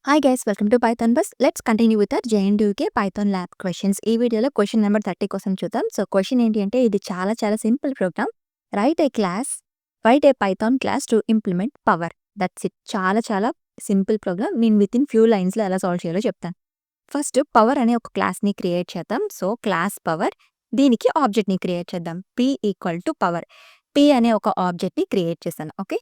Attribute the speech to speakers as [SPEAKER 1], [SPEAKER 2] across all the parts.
[SPEAKER 1] Hi guys, welcome to Python Bus. Let's continue with our JNDUK Python lab questions. ఈ వీడియోలో question number 30 కోసం చూద్దాం. So question ఏంటి అంటే ఇది చాలా simple program. Write a Python class to implement power. That's it. చాలా simple program. నేను వితిన్ ఫ్యూ లైన్స్లో ఎలా సాల్వ్ చేయాలో చెప్తాను. ఫస్ట్ పవర్ అనే ఒక క్లాస్ని క్రియేట్ చేద్దాం. సో క్లాస్ పవర్, దీనికి ఆబ్జెక్ట్ని క్రియేట్ చేద్దాం. p equal to power. p అనే ఒక ఆబ్జెక్ట్ని క్రియేట్ చేశాను. ఓకే,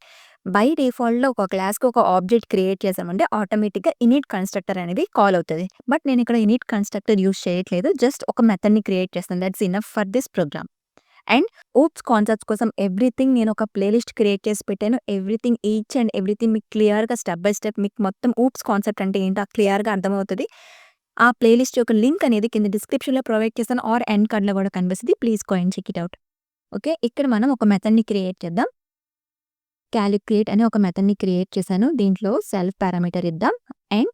[SPEAKER 1] బై డిఫాల్ట్లో ఒక క్లాస్కి ఒక ఆబ్జెక్ట్ క్రియేట్ చేసామంటే ఆటోమేటిక్గా ఇనిట్ కన్స్ట్రక్టర్ అనేది కాల్ అవుతుంది. బట్ నేను ఇక్కడ ఇనిట్ కన్స్ట్రక్టర్ యూస్ చేయట్లేదు, జస్ట్ ఒక మెథడ్ని క్రియేట్ చేస్తాను. That's enough for this program. And OOPs concepts కోసం ఎవ్రీథింగ్ నేను ఒక ప్లేలిస్ట్ క్రియేట్ చేసి పెట్టాను. ఎవ్రీథింగ్ ఈచ్ అండ్ ఎవ్రీథింగ్ మీకు క్లియర్గా స్టెప్ బై స్టెప్ మీకు మొత్తం ఊప్స్ కాన్సెప్ట్ అంటే ఏంటో క్లియర్గా అర్థమవుతుంది. ఆ ప్లేలిస్ట్ యొక్క లింక్ అనేది కింద డిస్క్రిప్షన్లో ప్రొవైడ్ చేస్తాను, ఆర్ ఎండ్ కార్డ్లో కూడా కనిపిస్తుంది. Please go and check it out. Okay, ఇక్కడ మనం ఒక మెథడ్ని క్రియేట్ చేద్దాం. క్యాలిక్యులేట్ అనే ఒక మెథడ్ని క్రియేట్ చేశాను. దీంట్లో సెల్ఫ్ పారామీటర్ ఇద్దాం and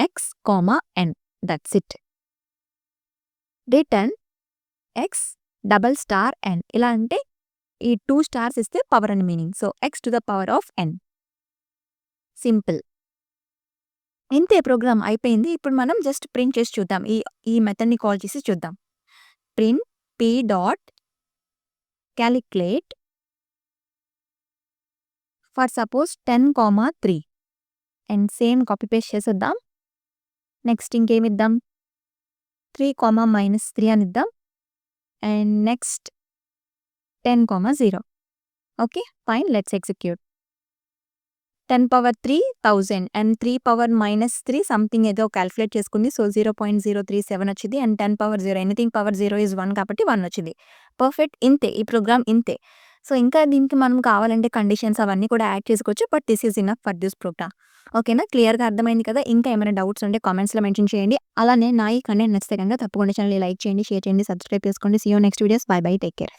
[SPEAKER 1] x comma n. That's it. Return x double star n. ఇలా అంటే ఈ 2 స్టార్స్ ఇస్తే పవర్ అని meaning. So x to the power of n. Simple. ఇంతే, ప్రోగ్రామ్ అయిపోయింది. ఇప్పుడు మనం జస్ట్ ప్రింట్ చేసి చూద్దాం. ఈ మెథడ్ని కాల్ చేసి చూద్దాం. Print p dot calculate for suppose 10,3 and same copy paste చేసేద్దాం. నెక్స్ట్ ఇంకేమిద్దాం, 3,-3 అని ఇద్దాం. And next 10,0. Okay fine, let's execute. 10 power 3 1000 and 3 power -3 something ఏదో క్యాలిక్యులేట్ చేసుకుంది. సో 0.037 వచ్చింది. And 10 power 0, anything power 0 is 1 కాబట్టి 1 వచ్చింది. పర్ఫెక్ట్. ఇంతే ఈ ప్రోగ్రామ్, ఇంతే. సో ఇంకా దీనికి మనం కావాలంటే కండిషన్స్ అవన్నీ కూడా యాడ్ చేసుకోవచ్చు. But this is enough for this program. ఓకేనా, క్లియర్గా అర్థమైంది కదా. ఇంకా ఏమైనా డౌట్స్ ఉంటే కామెంట్స్లో మెన్షన్ చేయండి. అలానే నా ఈ కంటెంట్ నచ్చితే కనుక తప్పకుండా ఛానల్ లైక్ చేయండి, షేర్ చేయండి, సబ్స్క్రైబ్ చేసుకోండి. See you next videos. Bye bye, take care.